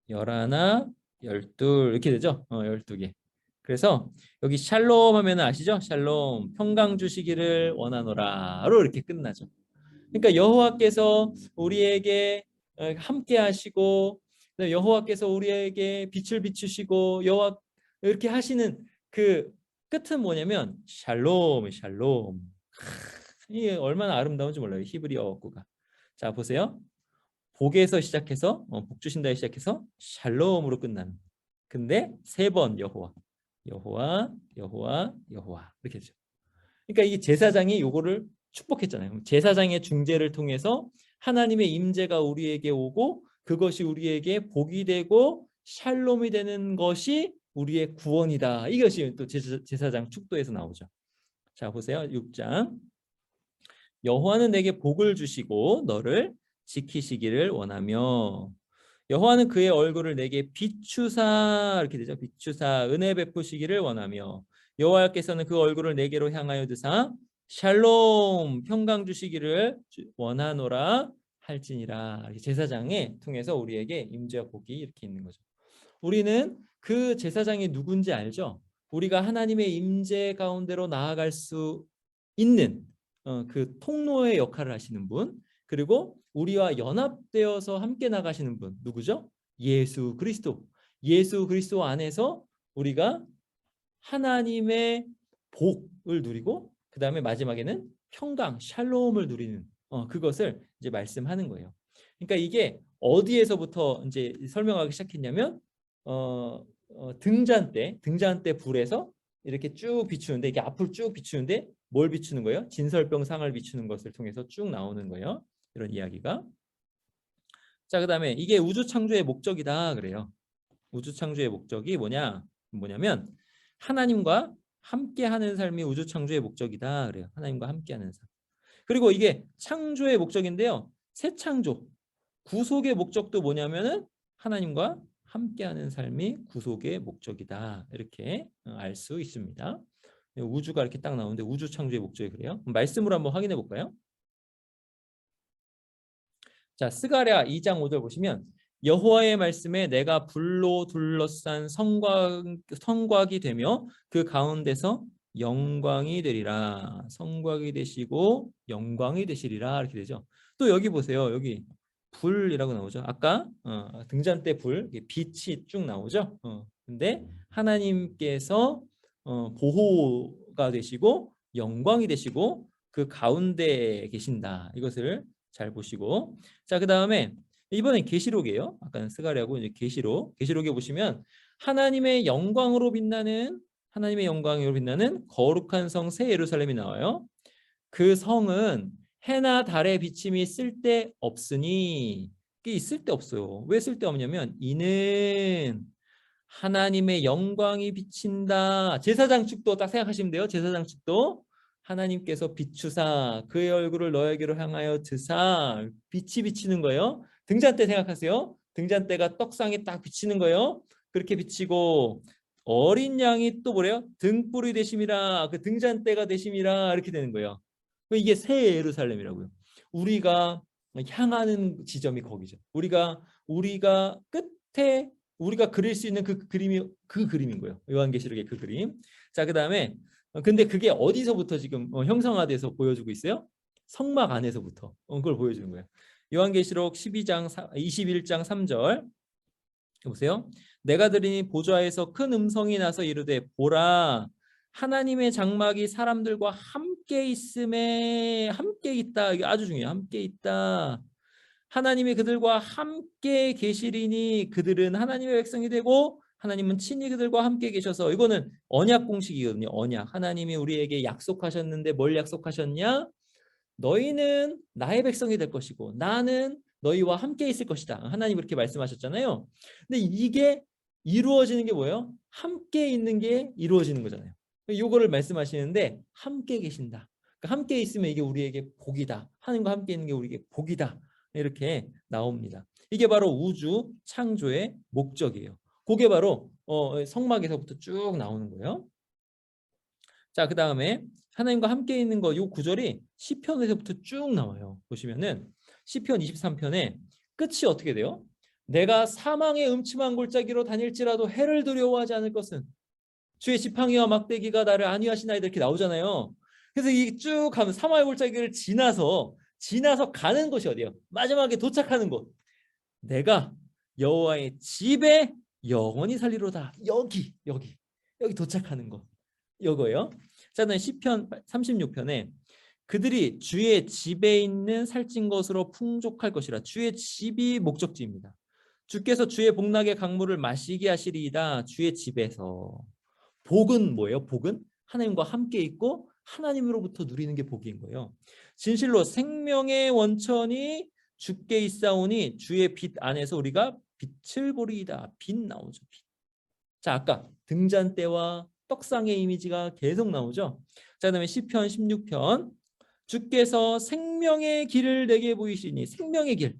S1: 열하나, 열둘 이렇게 되죠? 12개. 그래서 여기 샬롬 하면 아시죠? 샬롬, 평강 주시기를 원하노라로 이렇게 끝나죠. 그러니까 여호와께서 우리에게 함께 하시고 여호와께서 우리에게 빛을 비추시고 여호와 이렇게 하시는 그 끝은 뭐냐면 샬롬. 이게 얼마나 아름다운지 몰라요. 히브리어 어구가. 자, 보세요. 복에서 시작해서 복 주신다에 시작해서 샬롬으로 끝나는. 근데 3번 여호와 이렇게 되죠. 그러니까 이 제사장이 요거를 축복했잖아요. 제사장의 중재를 통해서 하나님의 임재가 우리에게 오고 그것이 우리에게 복이 되고 샬롬이 되는 것이 우리의 구원이다. 이것이 또 제사장 축도에서 나오죠. 자, 보세요. 6장. 여호와는 내게 복을 주시고 너를 지키시기를 원하며 여호와는 그의 얼굴을 내게 비추사 이렇게 되죠. 비추사 은혜 베푸시기를 원하며 여호와께서는 그 얼굴을 내게로 향하여 드사 샬롬 평강 주시기를 원하노라 할지니라. 이렇게 제사장에 통해서 우리에게 임재와 복이 이렇게 있는 거죠. 우리는 그 제사장이 누군지 알죠? 우리가 하나님의 임재 가운데로 나아갈 수 있는 그 통로의 역할을 하시는 분, 그리고 우리와 연합되어서 함께 나가시는 분 누구죠? 예수 그리스도. 예수 그리스도 안에서 우리가 하나님의 복을 누리고 그 다음에 마지막에는 평강, 샬롬을 누리는 그것을 이제 말씀하는 거예요. 그러니까 이게 어디에서부터 이제 설명하기 시작했냐면 등잔 때 불에서 이렇게 쭉 비추는데 이게 앞을 쭉 비추는데 뭘 비추는 거예요? 진설병 상을 비추는 것을 통해서 쭉 나오는 거예요. 이런 이야기가. 자, 그다음에 이게 우주 창조의 목적이다 그래요. 우주 창조의 목적이 뭐냐면 하나님과 함께하는 삶이 우주 창조의 목적이다 그래요. 하나님과 함께하는 삶. 그리고 이게 창조의 목적인데요. 새 창조, 구속의 목적도 뭐냐면은 하나님과 함께하는 삶이 구속의 목적이다. 이렇게 알 수 있습니다. 우주가 이렇게 딱 나오는데 우주 창조의 목적이 그래요. 말씀으로 한번 확인해 볼까요? 자, 스가랴 2장 5절 보시면 여호와의 말씀에 내가 불로 둘러싼 성곽이 되며 그 가운데서 영광이 되리라. 성곽이 되시고 영광이 되시리라. 이렇게 되죠. 또 여기 보세요. 여기 불이라고 나오죠. 아까 등잔 때 불, 빛이 쭉 나오죠. 근데 하나님께서 보호가 되시고 영광이 되시고 그 가운데에 계신다. 이것을 잘 보시고, 자, 그다음에 이번엔 계시록이에요. 아까는 스가랴고 이제 계시록에 보시면 하나님의 영광으로 빛나는 거룩한 성 새 예루살렘이 나와요. 그 성은 해나 달의 비침이 쓸데없으니, 이게 쓸데없어요. 왜 쓸데없냐면 이는 하나님의 영광이 비친다. 제사장 축도 딱 생각하시면 돼요. 제사장 축도 하나님께서 비추사 그의 얼굴을 너에게로 향하여 드사 빛이 비치는 거예요. 등잔대 생각하세요. 등잔대가 떡상에 딱 비치는 거예요. 그렇게 비치고 어린 양이 또 뭐래요? 등불이 되심이라 그 등잔대가 되심이라 이렇게 되는 거예요. 이게 새 예루살렘이라고요. 우리가 향하는 지점이 거기죠. 우리가 끝에 우리가 그릴 수 있는 그 그림인 거예요. 요한계시록의 그 그림. 자, 그다음에 근데 그게 어디서부터 지금 형성화돼서 보여주고 있어요? 성막 안에서부터 그걸 보여주는 거예요. 요한계시록 21장 3절 보세요. 내가 들으니 보좌에서 큰 음성이 나서 이르되 보라 하나님의 장막이 사람들과 함께 있음에 함께 있다. 이게 아주 중요해요. 함께 있다. 하나님이 그들과 함께 계시리니 그들은 하나님의 백성이 되고 하나님은 친히 그들과 함께 계셔서 이거는 언약 공식이거든요. 언약. 하나님이 우리에게 약속하셨는데 뭘 약속하셨냐? 너희는 나의 백성이 될 것이고 나는 너희와 함께 있을 것이다. 하나님 그렇게 말씀하셨잖아요. 근데 이게 이루어지는 게 뭐예요? 함께 있는 게 이루어지는 거잖아요. 이거를 말씀하시는데 함께 계신다. 그러니까 함께 있으면 이게 우리에게 복이다. 하나님과 함께 있는 게 우리에게 복이다. 이렇게 나옵니다. 이게 바로 우주 창조의 목적이에요. 그게 바로 성막에서부터 쭉 나오는 거예요. 자, 그 다음에 하나님과 함께 있는 거, 요 구절이 시편에서부터 쭉 나와요. 보시면은 시편 23편에 끝이 어떻게 돼요? 내가 사망의 음침한 골짜기로 다닐지라도 해를 두려워하지 않을 것은 주의 지팡이와 막대기가 나를 안위하시나이다 이렇게 나오잖아요. 그래서 이 쭉 가면 사망의 골짜기를 지나서 가는 곳이 어디예요? 마지막에 도착하는 곳. 내가 여호와의 집에 영원히 살리로다. 여기 도착하는 것. 이거예요. 자, 시편 36편에 그들이 주의 집에 있는 살찐 것으로 풍족할 것이라. 주의 집이 목적지입니다. 주께서 주의 복락의 강물을 마시게 하시리이다. 주의 집에서. 복은 뭐예요? 복은 하나님과 함께 있고 하나님으로부터 누리는 게 복인 거예요. 진실로 생명의 원천이 주께 있사오니 주의 빛 안에서 우리가 빛을 보리이다. 빛 나오죠. 빛. 자, 아까 등잔대와 떡상의 이미지가 계속 나오죠. 자, 그다음에 시편 16편 주께서 생명의 길을 내게 보이시니 생명의 길.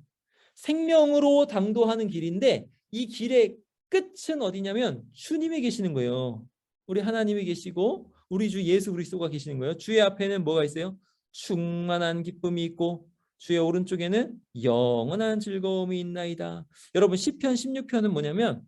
S1: 생명으로 당도하는 길인데 이 길의 끝은 어디냐면 주님이 계시는 거예요. 우리 하나님이 계시고 우리 주 예수 그리스도가 계시는 거예요. 주의 앞에는 뭐가 있어요? 충만한 기쁨이 있고 주의 오른쪽에는 영원한 즐거움이 있나이다. 여러분 시편 16편은 뭐냐면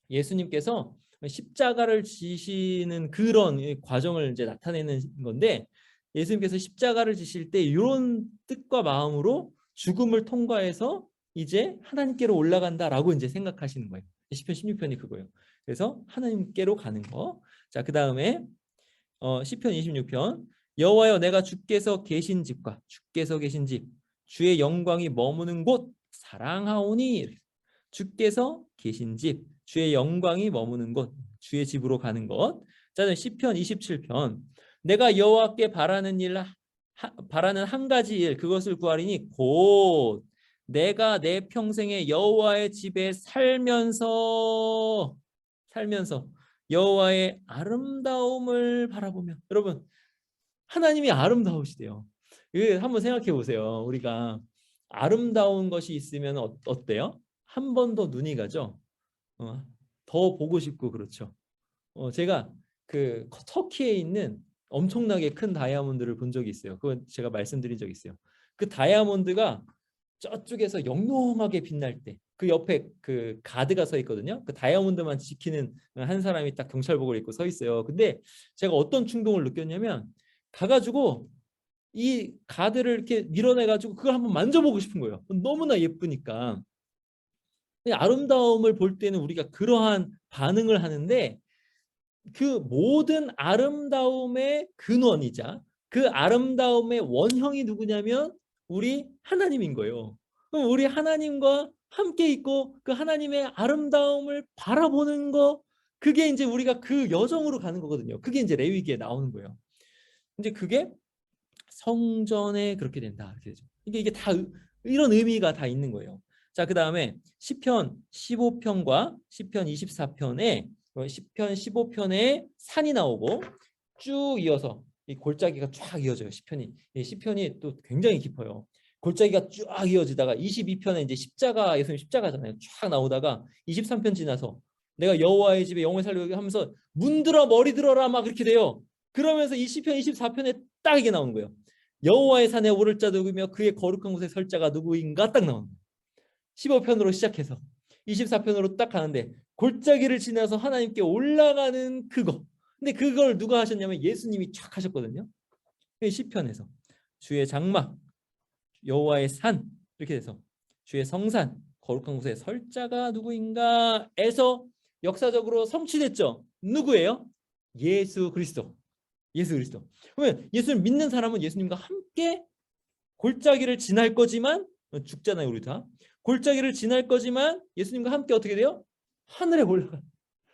S1: 예수님께서 십자가를 지시는 그런 과정을 이제 나타내는 건데 예수님께서 십자가를 지실 때 이런 뜻과 마음으로 죽음을 통과해서 이제 하나님께로 올라간다라고 이제 생각하시는 거예요. 시편 16편이 그거예요. 그래서 하나님께로 가는 거. 자, 그다음에 시편 26편 여호와여 내가 주께서 계신 집과 주께서 계신 집 주의 영광이 머무는 곳 사랑하오니 주께서 계신 집 주의 영광이 머무는 곳 주의 집으로 가는 것. 자, 시편 27편 내가 여호와께 바라는 한 가지 일 그것을 구하리니 곧 내가 내 평생에 여호와의 집에 살면서 여호와의 아름다움을 바라보며. 여러분 하나님이 아름다우시대요. 한번 생각해 보세요. 우리가 아름다운 것이 있으면 어때요? 한 번 더 눈이 가죠. 더 보고 싶고 그렇죠. 제가 그 터키에 있는 엄청나게 큰 다이아몬드를 본 적이 있어요. 그건 제가 말씀드린 적이 있어요. 그 다이아몬드가 저쪽에서 영롱하게 빛날 때 그 옆에 그 가드가 서 있거든요. 그 다이아몬드만 지키는 한 사람이 딱 경찰복을 입고 서 있어요. 근데 제가 어떤 충동을 느꼈냐면 가가지고 이 가드를 이렇게 밀어내가지고 그걸 한번 만져보고 싶은 거예요. 너무나 예쁘니까. 아름다움을 볼 때는 우리가 그러한 반응을 하는데 그 모든 아름다움의 근원이자 그 아름다움의 원형이 누구냐면 우리 하나님인 거예요. 그럼 우리 하나님과 함께 있고 그 하나님의 아름다움을 바라보는 거 그게 이제 우리가 그 여정으로 가는 거거든요. 그게 이제 레위기에 나오는 거예요. 이제 그게 성전에 그렇게 된다. 이렇게 되죠. 이게 다 이런 의미가 다 있는 거예요. 자, 그다음에 시편 15편과 시편 24편에 시편 15편에 산이 나오고 쭉 이어서 이 골짜기가 쫙 이어져요. 시편이. 이 시편이 또 굉장히 깊어요. 골짜기가 쫙 이어지다가 22편에 이제 십자가, 예수님 십자가잖아요. 쫙 나오다가 23편 지나서 내가 여호와의 집에 영원히 살려고 하면서 문들어 머리 들어라 막 그렇게 돼요. 그러면서 이 시편 24편에 딱 이게 나오는 거예요. 여호와의 산에 오를 자 누구며 그의 거룩한 곳에 설 자가 누구인가 딱 나오는 거예요. 15편으로 시작해서 24편으로 딱 가는데 골짜기를 지나서 하나님께 올라가는 그거. 근데 그걸 누가 하셨냐면 예수님이 쫙 하셨거든요. 시편에서 주의 장막, 여호와의 산 이렇게 돼서 주의 성산, 거룩한 곳에 설 자가 누구인가에서 역사적으로 성취됐죠. 누구예요? 예수 그리스도. 예수 그리스도. 그러면 예수를 믿는 사람은 예수님과 함께 골짜기를 지날 거지만 죽잖아요, 우리 다. 골짜기를 지날 거지만 예수님과 함께 어떻게 돼요? 하늘에 올라가.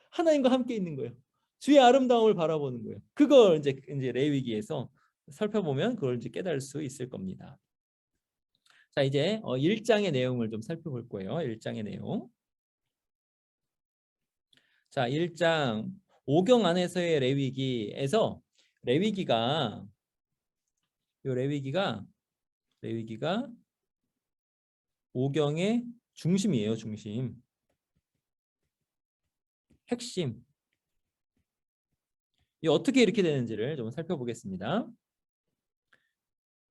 S1: 하나님과 함께 있는 거예요. 주의 아름다움을 바라보는 거예요. 그걸 이제 레위기에서 살펴보면 그걸 이제 깨달을 수 있을 겁니다. 자, 이제 1장의 내용을 좀 살펴볼 거예요. 1장의 내용. 자, 1장 5경 안에서의 레위기에서 레위기가 레위기가 5경의 중심이에요. 중심. 핵심. 이 어떻게 이렇게 되는지를 좀 살펴보겠습니다.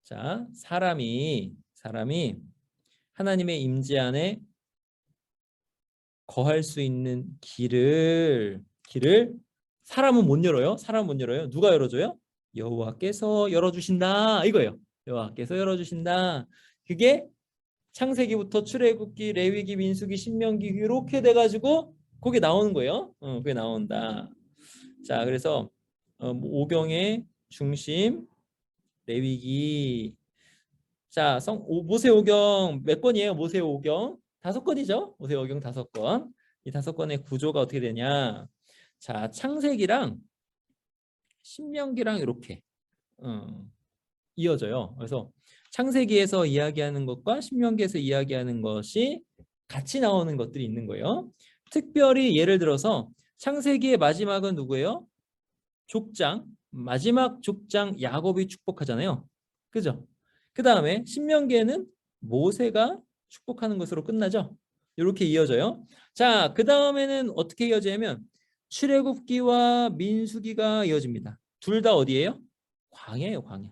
S1: 자, 사람이 하나님의 임재 안에 거할 수 있는 길을 사람은 못 열어요. 사람은 못 열어요. 누가 열어줘요? 여호와께서 열어주신다. 이거예요. 여호와께서 열어주신다. 그게 창세기부터 출애굽기, 레위기, 민수기, 신명기 이렇게 돼가지고 그게 나오는 거예요. 그게 나온다. 자, 그래서 5경의 중심 레위기. 자, 모세오경 몇 권이에요? 모세오경 5권이죠? 모세오경 5권. 이 5권의 구조가 어떻게 되냐? 자, 창세기랑 신명기랑 이렇게 이어져요. 그래서 창세기에서 이야기하는 것과 신명기에서 이야기하는 것이 같이 나오는 것들이 있는 거예요. 특별히 예를 들어서 창세기의 마지막은 누구예요? 족장. 마지막 족장 야곱이 축복하잖아요. 그죠? 그 다음에 신명기에는 모세가 축복하는 것으로 끝나죠. 이렇게 이어져요. 자, 그 다음에는 어떻게 이어지냐면 출애굽기와 민수기가 이어집니다. 둘 다 어디예요? 광야예요, 광야.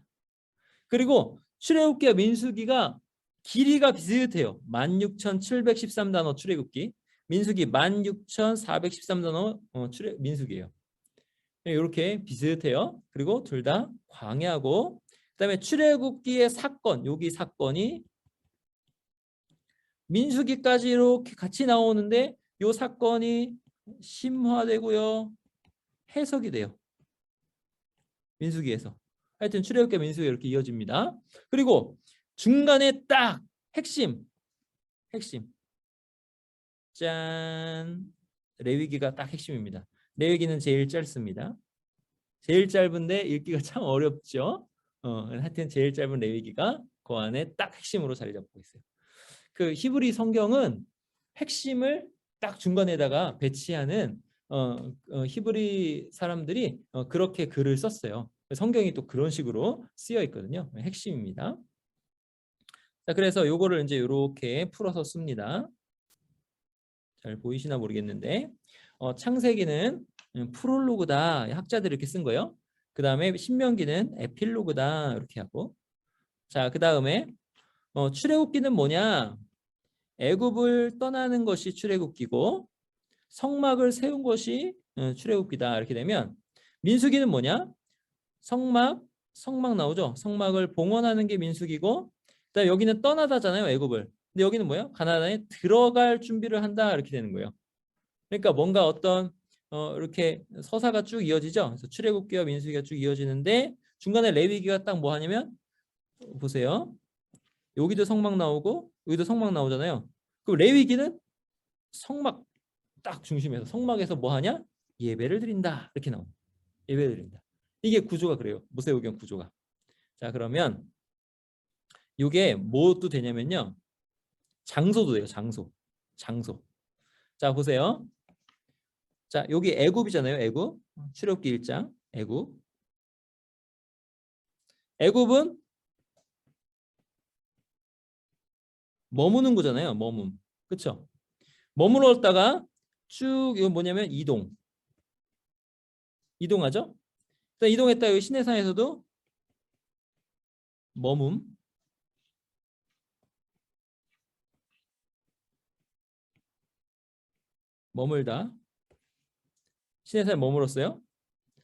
S1: 그리고 출애굽기와 민수기가 길이가 비슷해요. 16,713단어 출애굽기, 민수기 16,413단어 민수기예요. 이렇게 비슷해요. 그리고 둘 다 광야고, 그다음에 출애굽기의 사건, 여기 사건이 민수기까지 이렇게 같이 나오는데 이 사건이 심화되고요, 해석이 돼요. 민수기에서. 하여튼 출애굽기 민수기 이렇게 이어집니다. 그리고 중간에 딱 핵심. 짠. 레위기가 딱 핵심입니다. 레위기는 제일 짧습니다. 제일 짧은데 읽기가 참 어렵죠. 하여튼 제일 짧은 레위기가 그 안에 딱 핵심으로 자리 잡고 있어요. 그 히브리 성경은 핵심을 딱 중간에다가 배치하는 히브리 사람들이 그렇게 글을 썼어요. 성경이 또 그런 식으로 쓰여 있거든요. 핵심입니다. 자, 그래서 요거를 이제 이렇게 풀어서 씁니다. 잘 보이시나 모르겠는데 창세기는 프롤로그다. 학자들이 이렇게 쓴 거예요. 그 다음에 신명기는 에필로그다. 이렇게 하고. 자, 그 다음에 출애굽기는 뭐냐? 애굽을 떠나는 것이 출애굽기고 성막을 세운 것이 출애굽기다. 이렇게 되면 민수기는 뭐냐? 성막 나오죠? 성막을 봉헌하는 게 민수기고, 그다음에 여기는 떠나다잖아요, 애굽을. 근데 여기는 뭐예요? 가나안에 들어갈 준비를 한다. 이렇게 되는 거예요. 그러니까 뭔가 어떤 이렇게 서사가 쭉 이어지죠. 그래서 출애굽기와 민수기가 쭉 이어지는데 중간에 레위기가 딱 뭐 하냐면 보세요. 여기도 성막 나오고 여기도 성막 나오잖아요. 그럼 레위기는 성막 딱 중심에서 성막에서 뭐 하냐? 예배를 드린다. 이렇게 나옵니다. 예배를 드린다. 이게 구조가 그래요. 모세오경 구조가. 자, 그러면 이게 뭐도 되냐면요. 장소도 돼요. 장소. 자, 보세요. 자, 여기 애굽이잖아요. 애굽. 출애굽기 1장. 애굽. 애굽은 머무는 거잖아요. 머문. 그렇죠? 머물렀다가 쭉 이거 뭐냐면 이동하죠? 일단 이동했다 여기 시내산에서도 머물다. 시내산에 머물었어요.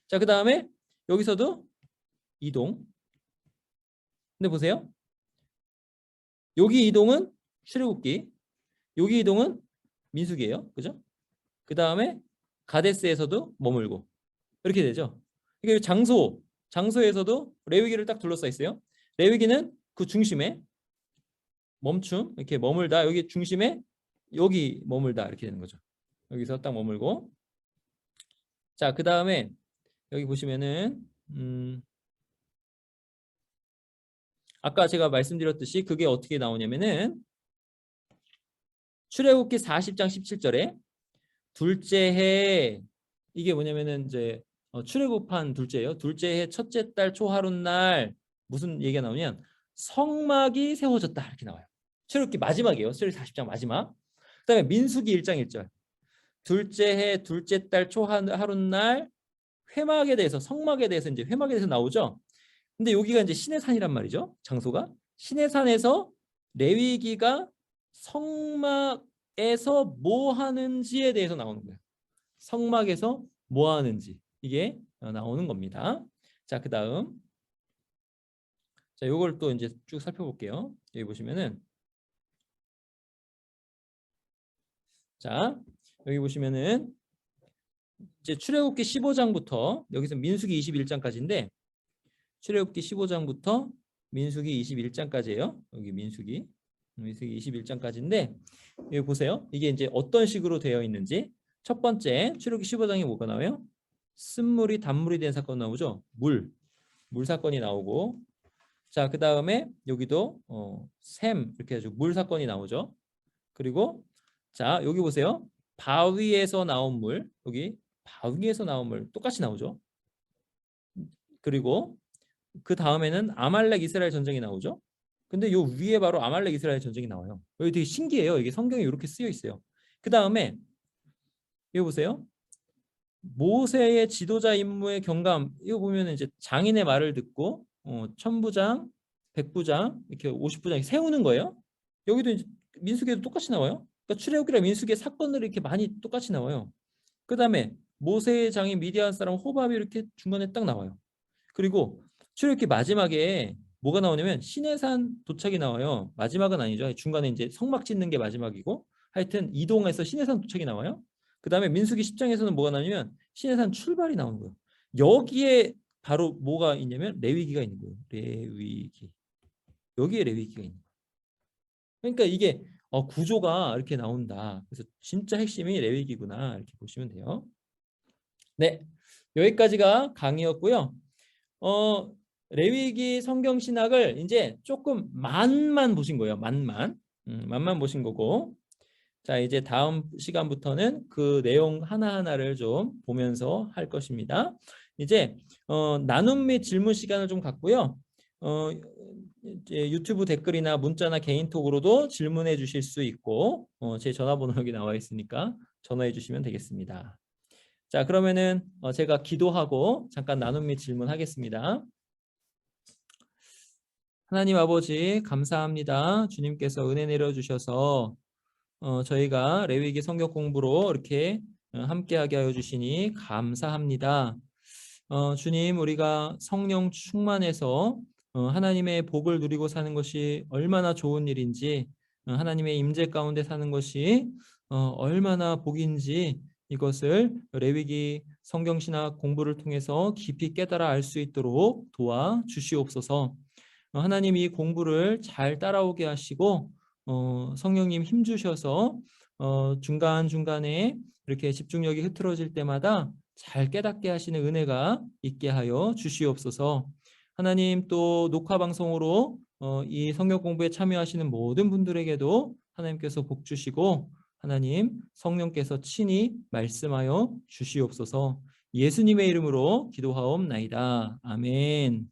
S1: 자, 그 다음에 여기서도 이동. 근데 보세요. 여기 이동은 출애굽기, 여기 이동은 민수기예요. 그죠? 그 다음에 가데스에서도 머물고 이렇게 되죠. 이게 장소에서도 레위기를 딱 둘러싸 있어요. 레위기는 그 중심에 멈춤, 이렇게 머물다. 여기 중심에 여기 머물다 이렇게 되는 거죠. 여기서 딱 머물고. 자, 그 다음에 여기 보시면은 아까 제가 말씀드렸듯이 그게 어떻게 나오냐면은 출애굽기 40장 17절에 둘째 해, 이게 뭐냐면은 이제 출애굽한 둘째예요. 둘째 해 첫째 달 초하룻날 무슨 얘기가 나오냐면 성막이 세워졌다 이렇게 나와요. 출애굽기 마지막이에요. 출애굽기 40장 마지막. 그다음에 민수기 1장 1절. 둘째 해 둘째 달 초하룻날 회막에 대해서, 성막에 대해서, 이제 회막에 대해서 나오죠. 근데 여기가 이제 시내산이란 말이죠. 장소가 시내산에서 레위기가 성막에서 뭐 하는지에 대해서 나오는 거예요. 성막에서 뭐 하는지 이게 나오는 겁니다. 자, 그다음 자, 요걸 또 이제 쭉 살펴볼게요. 여기 보시면은 자, 여기 보시면은 이제 출애굽기 15장부터 여기서 민수기 21장까지인데 출애굽기 15장부터 민수기 21장까지예요. 여기 민수기 21장까지인데 여기 보세요. 이게 이제 어떤 식으로 되어 있는지. 첫 번째 출애굽기 15장에 뭐가 나와요? 쓴물이 단물이 된 사건 나오죠. 물 사건이 나오고, 자, 그 다음에 여기도 샘 이렇게 해가지고 물 사건이 나오죠. 그리고 자, 여기 보세요. 바위에서 나온 물, 여기 바위에서 나온 물 똑같이 나오죠. 그리고 그 다음에는 아말렉 이스라엘 전쟁이 나오죠. 근데 요 위에 바로 아말렉 이스라엘 전쟁이 나와요. 여기 되게 신기해요. 이게 성경에 이렇게 쓰여 있어요. 그 다음에 이거 보세요. 모세의 지도자 임무의 경감, 이거 보면 이제 장인의 말을 듣고 천부장, 백부장, 이렇게 50부장 세우는 거예요. 여기도 이제 민수기에도 똑같이 나와요. 그러니까 출애굽기랑 민수기의 사건들이 이렇게 많이 똑같이 나와요. 그 다음에 모세의 장인 미디안 사람 호밥이 이렇게 중간에 딱 나와요. 그리고 출애굽기 마지막에 뭐가 나오냐면 시내산 도착이 나와요. 마지막은 아니죠. 중간에 이제 성막 짓는 게 마지막이고, 하여튼 이동해서 시내산 도착이 나와요. 그 다음에 민수기 10장에서는 뭐가 나오냐면 시내산 출발이 나오는 거예요. 여기에 바로 뭐가 있냐면 레위기가 있는 거예요. 레위기. 여기에 레위기가 있는 거예요. 그러니까 이게 구조가 이렇게 나온다. 그래서 진짜 핵심이 레위기구나 이렇게 보시면 돼요. 네, 여기까지가 강의였고요. 레위기 성경 신학을 이제 조금 만만 보신 거예요. 만만 보신 거고, 자, 이제 다음 시간부터는 그 내용 하나하나를 좀 보면서 할 것입니다. 이제 나눔 및 질문 시간을 좀 갖고요. 이제 유튜브 댓글이나 문자나 개인톡으로도 질문해 주실 수 있고, 제 전화번호 여기 나와 있으니까 전화해 주시면 되겠습니다. 자, 그러면은 제가 기도하고 잠깐 나눔 및 질문하겠습니다. 하나님 아버지 감사합니다. 주님께서 은혜 내려주셔서 저희가 레위기 성경 공부로 이렇게 함께하게 하여 주시니 감사합니다. 주님, 우리가 성령 충만해서 하나님의 복을 누리고 사는 것이 얼마나 좋은 일인지, 하나님의 임재 가운데 사는 것이 얼마나 복인지 이것을 레위기 성경신학 공부를 통해서 깊이 깨달아 알 수 있도록 도와 주시옵소서. 하나님 이 공부를 잘 따라오게 하시고 성령님 힘 주셔서 중간중간에 이렇게 집중력이 흐트러질 때마다 잘 깨닫게 하시는 은혜가 있게 하여 주시옵소서. 하나님 또 녹화 방송으로 이 성경 공부에 참여하시는 모든 분들에게도 하나님께서 복 주시고 하나님 성령께서 친히 말씀하여 주시옵소서. 예수님의 이름으로 기도하옵나이다. 아멘.